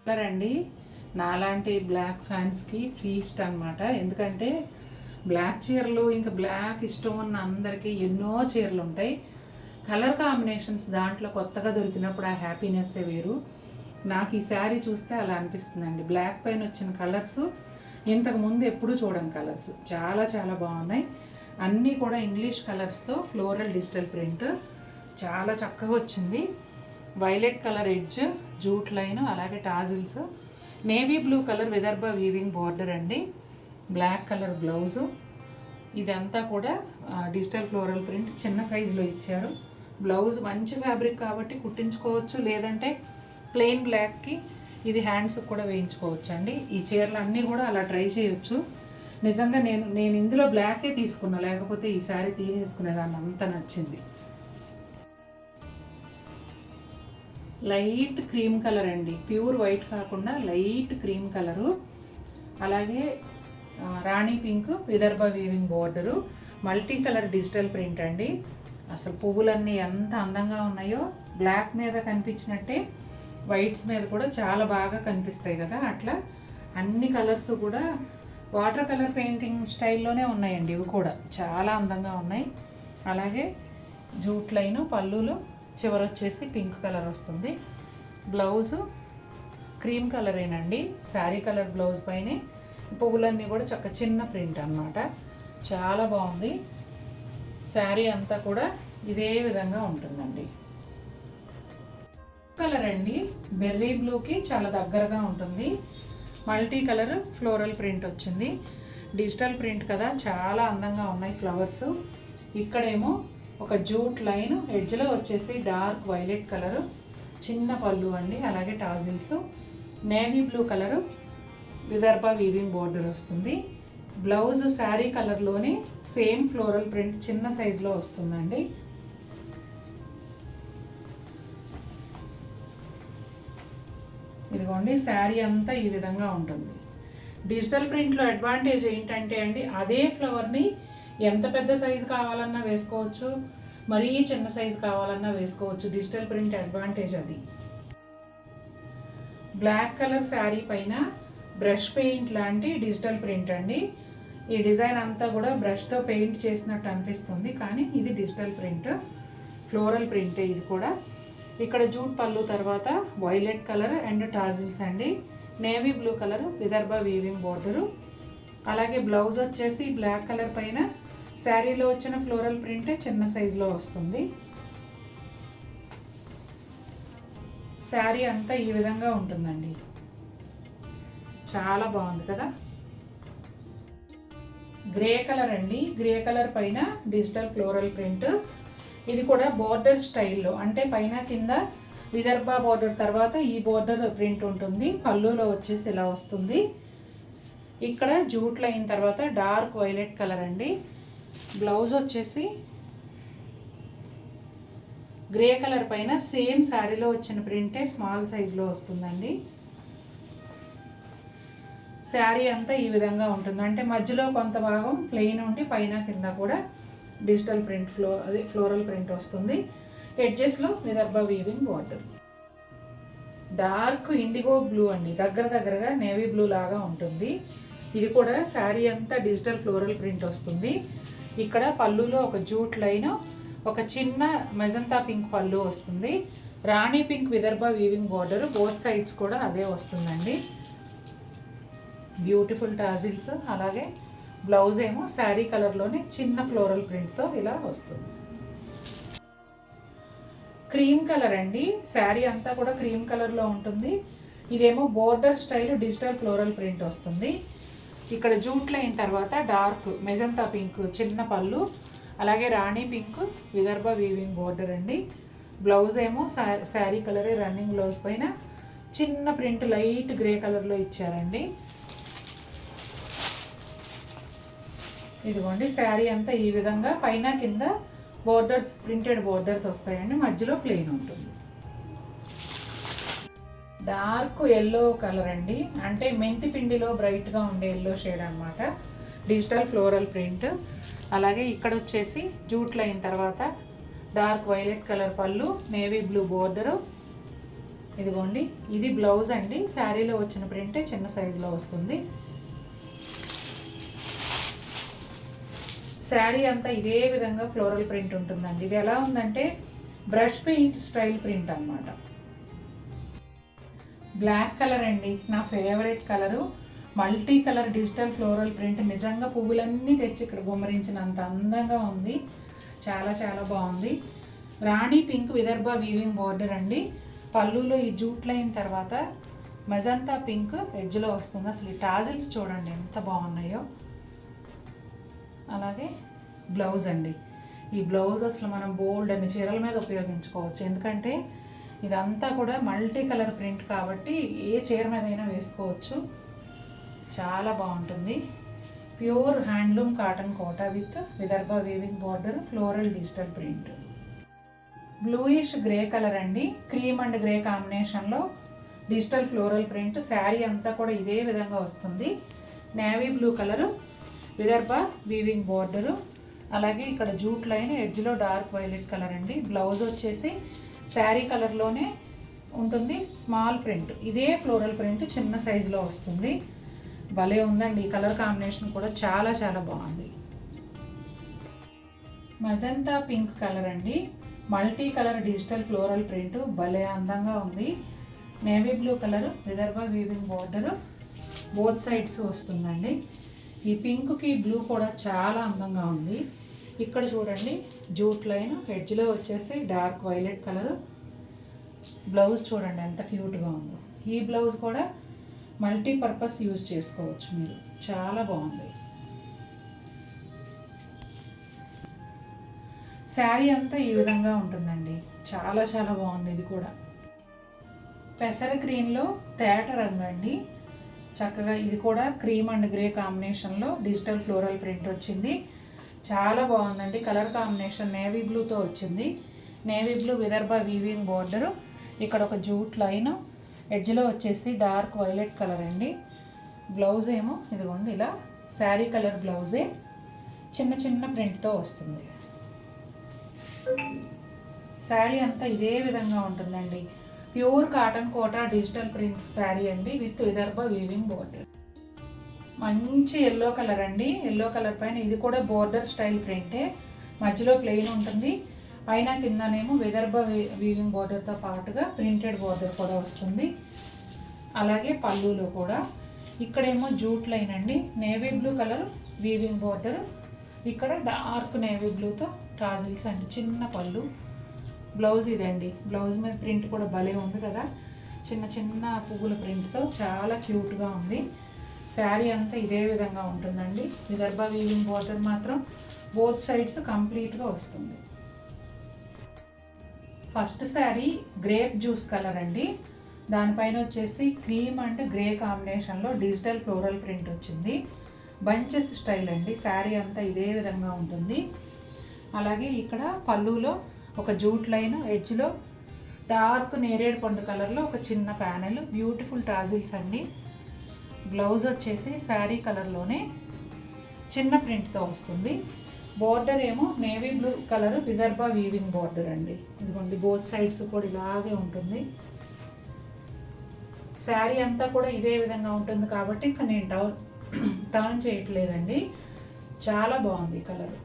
అండి నాలాంటి బ్లాక్ ఫ్యాన్స్కి ఫీస్ట్ అనమాట. ఎందుకంటే బ్లాక్ చీరలు ఇంకా బ్లాక్ ఇష్టం ఉన్న అందరికీ ఎన్నో చీరలు ఉంటాయి. కలర్ కాంబినేషన్స్ దాంట్లో కొత్తగా దొరికినప్పుడు ఆ హ్యాపీనెస్సే వేరు. నాకు ఈ శారీ చూస్తే అలా అనిపిస్తుందండి. బ్లాక్ పైన వచ్చిన కలర్స్ ఇంతకుముందు ఎప్పుడూ చూడని కలర్స్ చాలా చాలా బాగున్నాయి. అన్నీ కూడా ఇంగ్లీష్ కలర్స్తో ఫ్లోరల్ డిజిటల్ ప్రింట్ చాలా చక్కగా వచ్చింది. Violet colour edge, jute line, అలాగే tassels, navy blue colour Vidarbha weaving border అండి, బ్లాక్ కలర్ బ్లౌజు. ఇదంతా కూడా డిజిటల్ ఫ్లోరల్ ప్రింట్ చిన్న సైజులో ఇచ్చారు. బ్లౌజ్ మంచి ఫ్యాబ్రిక్ కాబట్టి కుట్టించుకోవచ్చు, లేదంటే ప్లెయిన్ బ్లాక్కి ఇది హ్యాండ్స్ కూడా వేయించుకోవచ్చు అండి. ఈ చీరలు అన్నీ కూడా అలా ట్రై చేయొచ్చు. నిజంగా నేను ఇందులో బ్లాకే తీసుకున్నా, లేకపోతే ఈ శారీ తీసేసుకునేదాన్ని, అంత నచ్చింది. లైట్ క్రీమ్ కలర్ అండి, ప్యూర్ వైట్ కాకుండా లైట్ క్రీమ్ కలరు, అలాగే రాణి pink Vidarbha weaving border, multi colour digital print అండి. అసలు పువ్వులన్నీ ఎంత అందంగా ఉన్నాయో, బ్లాక్ మీద కనిపించినట్టే వైట్స్ మీద కూడా చాలా బాగా కనిపిస్తాయి కదా, అట్లా అన్ని కలర్స్ కూడా వాటర్ కలర్ పెయింటింగ్ స్టైల్లోనే ఉన్నాయండి. ఇవి కూడా చాలా అందంగా ఉన్నాయి. అలాగే జూట్ లైను, పళ్ళులో చివర వచ్చేసి పింక్ కలర్ వస్తుంది. బ్లౌజు క్రీమ్ కలరేనండి, శారీ కలర్ బ్లౌజ్ పైనే పువ్వులన్నీ కూడా చక్క చిన్న ప్రింట్ అన్నమాట. చాలా బాగుంది. శారీ అంతా కూడా ఇదే విధంగా ఉంటుందండి. కలర్ అండి బెర్రీ బ్లూకి చాలా దగ్గరగా ఉంటుంది. మల్టీ కలర్ ఫ్లోరల్ ప్రింట్ వచ్చింది. డిజిటల్ ప్రింట్ కదా, చాలా అందంగా ఉన్నాయి ఫ్లవర్స్. ఇక్కడేమో ఒక జూట్ లైన్, ఎడ్జ్లో వచ్చేసి డార్క్ వైలెట్ కలరు, చిన్న పళ్ళు అండి, అలాగే tassels, navy blue colour Vidarbha weaving border వస్తుంది. బ్లౌజ్ శారీ కలర్లోనే సేమ్ ఫ్లోరల్ ప్రింట్ చిన్న సైజులో వస్తుందండి. ఇదిగోండి శారీ అంతా ఈ విధంగా ఉంటుంది. డిజిటల్ ప్రింట్లో అడ్వాంటేజ్ ఏంటంటే అండి, అదే ఫ్లవర్ని ఎంత పెద్ద సైజు కావాలన్నా వేసుకోవచ్చు, మరీ చిన్న సైజు కావాలన్నా వేసుకోవచ్చు. డిజిటల్ ప్రింట్ అడ్వాంటేజ్ అది. బ్లాక్ కలర్ శారీ పైన బ్రష్ పెయింట్ లాంటి డిజిటల్ ప్రింట్ అండి. ఈ డిజైన్ అంతా కూడా బ్రష్తో పెయింట్ చేసినట్టు అనిపిస్తుంది, కానీ ఇది డిజిటల్ ప్రింట్, ఫ్లోరల్ ప్రింటే ఇది కూడా. ఇక్కడ జూట్ పళ్ళు తర్వాత వైలెట్ కలర్ అండ్ టాజిల్స్ అండి, navy blue colour Vidarbha weaving border, అలాగే బ్లౌజ్ వచ్చేసి బ్లాక్ కలర్ పైన శారీలో వచ్చిన ఫ్లోరల్ ప్రింటే చిన్న సైజులో వస్తుంది. శారీ అంతా ఈ విధంగా ఉంటుందండి. చాలా బాగుంది కదా. గ్రే కలర్ అండి, గ్రే కలర్ పైన డిజిటల్ ఫ్లోరల్ ప్రింట్. ఇది కూడా బోర్డర్ స్టైల్లో, అంటే పైన కింద విదర్భ బోర్డర్ తర్వాత ఈ బోర్డర్ ప్రింట్ ఉంటుంది. పళ్ళులో వచ్చేసి ఇలా వస్తుంది. ఇక్కడ జూట్ లైన్ తర్వాత డార్క్ వైలెట్ కలర్ అండి. బ్లౌజ్ వచ్చేసి గ్రే కలర్ పైన సేమ్ శారీలో వచ్చిన ప్రింటే స్మాల్ సైజులో వస్తుందండి. శారీ అంతా ఈ విధంగా ఉంటుంది, అంటే మధ్యలో కొంత భాగం ప్లెయిన్ ఉండి పైన కింద కూడా డిజిటల్ ప్రింట్ ఫ్లోరల్ ప్రింట్ వస్తుంది. ఎడ్జెస్లో Vidarbha weaving border. Dark indigo blue అండి, దగ్గరగా నేవీ బ్లూ లాగా ఉంటుంది. ఇది కూడా శారీ అంతా డిజిటల్ ఫ్లోరల్ ప్రింట్ వస్తుంది. ఇక్కడ పళ్ళులో ఒక జూట్ లైన్, ఒక చిన్న మెజంతా పింక్ పళ్ళు వస్తుంది. రాణి pink Vidarbha weaving border, both sides కూడా అదే వస్తుందండి. బ్యూటిఫుల్ టాజిల్స్, అలాగే బ్లౌజ్ ఏమో శారీ కలర్లోనే చిన్న ఫ్లోరల్ ప్రింట్తో ఇలా వస్తుంది. క్రీమ్ కలర్ అండి, శారీ అంతా కూడా క్రీమ్ కలర్లో ఉంటుంది. ఇదేమో border style digital floral print వస్తుంది. ఇక్కడ జూట్ లైన్ తర్వాత డార్క్ మెజంతా పింక్ చిన్న పళ్ళు, అలాగే రాణి పింక్ విదర్భ వీవింగ్ బోర్డర్ అండి. బ్లౌజ్ ఏమో శారీ కలరే రన్నింగ్ బ్లౌజ్ పైన చిన్న ప్రింట్ లైట్ గ్రే కలర్లో ఇచ్చారండి. ఇదిగోండి శారీ అంతా ఈ విధంగా పైన కింద బోర్డర్స్, ప్రింటెడ్ బోర్డర్స్ వస్తాయండి, మధ్యలో ప్లెయిన్ ఉంటుంది. డార్క్ ఎల్లో కలర్ అండి, అంటే మెంతి పిండిలో బ్రైట్గా ఉండే ఎల్లో షేడ్ అనమాట. డిజిటల్ ఫ్లోరల్ ప్రింట్, అలాగే ఇక్కడ వచ్చేసి జూట్ లైన్ తర్వాత డార్క్ వైలెట్ కలర్ పళ్ళు, నేవీ బ్లూ బోర్డరు, ఇదిగోండి, ఇది బ్లౌజ్ అండి. శారీలో వచ్చిన ప్రింటే చిన్న సైజులో వస్తుంది. శారీ అంతా ఇదే విధంగా ఫ్లోరల్ ప్రింట్ ఉంటుందండి. ఇది ఎలా ఉందంటే బ్రష్ పెయింట్ స్టైల్ ప్రింట్ అన్నమాట. బ్లాక్ కలర్ అండి, నా favourite colour. Multi colour digital floral print. నిజంగా పువ్వులన్నీ తెచ్చి ఇక్కడ గుమ్మరించినంత అందంగా ఉంది. చాలా చాలా బాగుంది. రాణి పింక్ విదర్భ వీవింగ్ బార్డర్ అండి. పళ్ళులో ఈ జూట్ లైన్ తర్వాత మజంతా పింక్ ఎడ్జ్లో వస్తుంది. అసలు ఈ టాజిల్స్ చూడండి ఎంత బాగున్నాయో. అలాగే బ్లౌజ్ అండి. ఈ బ్లౌజ్ అసలు మనం బోల్డ్ అన్ని చీరల మీద ఉపయోగించుకోవచ్చు. ఎందుకంటే ఇదంతా కూడా మల్టీ కలర్ ప్రింట్ కాబట్టి ఏ చీర మీద అయినా వేసుకోవచ్చు. చాలా బాగుంటుంది. Pure handloom cotton Kota with Vidarbha weaving border floral digital print. Bluish grey colour అండి. క్రీమ్ అండ్ గ్రే కాంబినేషన్లో డిజిటల్ ఫ్లోరల్ ప్రింట్. శారీ అంతా కూడా ఇదే విధంగా వస్తుంది. Navy blue colour Vidarbha weaving border. అలాగే ఇక్కడ జూట్ లైన్, ఎడ్జ్లో డార్క్ వైలెట్ కలర్ అండి. బ్లౌజ్ వచ్చేసి శారీ కలర్లోనే ఉంటుంది. స్మాల్ ప్రింట్, ఇదే ఫ్లోరల్ ప్రింట్ చిన్న సైజులో వస్తుంది. భలే ఉందండి. ఈ కలర్ కాంబినేషన్ కూడా చాలా చాలా బాగుంది. మజంతా పింక్ కలర్ అండి. Multi colour digital floral print భలే అందంగా ఉంది. Navy blue colour Vidarbha weaving border both sides వస్తుందండి. ఈ పింక్కి బ్లూ కూడా చాలా అందంగా ఉంది. ఇక్కడ చూడండి జూట్ లైన్, ఎడ్జ్లో వచ్చేసి డార్క్ వైలెట్ కలరు. బ్లౌజ్ చూడండి ఎంత క్యూట్గా ఉందో. ఈ బ్లౌజ్ కూడా మల్టీపర్పస్ యూజ్ చేసుకోవచ్చు మీరు. చాలా బాగుంది. శారీ అంతా ఈ విధంగా ఉంటుందండి. చాలా చాలా బాగుంది. ఇది కూడా పెసర గ్రీన్లో తేట రంగు అండి. చక్కగా ఇది కూడా క్రీమ్ అండ్ గ్రే కాంబినేషన్లో డిజిటల్ ఫ్లోరల్ ప్రింట్ వచ్చింది. చాలా బాగుందండి. కలర్ కాంబినేషన్ నేవీ బ్లూతో వచ్చింది. Navy blue Vidarbha weaving border. ఇక్కడ ఒక జూట్ లైన్, ఎడ్జ్లో వచ్చేసి డార్క్ వైలెట్ కలర్ అండి. బ్లౌజ్ ఏమో ఇదిగోండి ఇలా శారీ కలర్ బ్లౌజే చిన్న చిన్న ప్రింట్తో వస్తుంది. శారీ అంతా ఇదే విధంగా ఉంటుందండి. Pure cotton Kota digital print sari అండి విత్ విదర్భ వీవింగ్ బార్డర్. మంచి ఎల్లో కలర్ అండి. ఎల్లో కలర్ పైన ఇది కూడా బోర్డర్ స్టైల్ ప్రింటే. మధ్యలో ప్లెయిన్ ఉంటుంది, పైన కిందనేమో విదర్భ వీవింగ్ బార్డర్తో పాటుగా ప్రింటెడ్ బార్డర్ కూడా వస్తుంది. అలాగే పళ్ళులో కూడా ఇక్కడేమో జూట్ లైన్ అండి. Navy blue colour weaving border. ఇక్కడ డార్క్ నేవీ బ్లూతో టాజిల్స్ అండి. చిన్న పళ్ళు. బ్లౌజ్ ఇదండి. బ్లౌజ్ మీద ప్రింట్ కూడా భలే ఉంది కదా, చిన్న చిన్న పువ్వుల ప్రింట్తో చాలా క్యూట్గా ఉంది. శారీ అంతా ఇదే విధంగా ఉంటుందండి. విదర్భ వీవింగ్ బార్డర్ మాత్రం బోత్ సైడ్స్ కంప్లీట్గా వస్తుంది. First sari grape juice colour అండి. దానిపైన వచ్చేసి క్రీమ్ అండ్ గ్రే కాంబినేషన్లో డిజిటల్ ఫ్లోరల్ ప్రింట్ వచ్చింది. బంచెస్ స్టైల్ అండి. శారీ అంతా ఇదే విధంగా ఉంటుంది. అలాగే ఇక్కడ పళ్ళులో ఒక జూట్ లైన్, ఎడ్జ్లో డార్క్ నేరేడు పండు కలర్లో ఒక చిన్న ప్యానెల్, బ్యూటిఫుల్ టాజిల్స్ అండి. బ్లౌజ్ వచ్చేసి శారీ కలర్లోనే చిన్న ప్రింట్తో వస్తుంది. బోర్డర్ ఏమో navy blue colour Vidarbha weaving border అండి. ఇదిగోండి బోత్ సైడ్స్ కూడా ఇలాగే ఉంటుంది. శారీ అంతా కూడా ఇదే విధంగా ఉంటుంది కాబట్టి ఇంకా నేను టర్న్ చేయట్లేదండి. చాలా బాగుంది కలర్.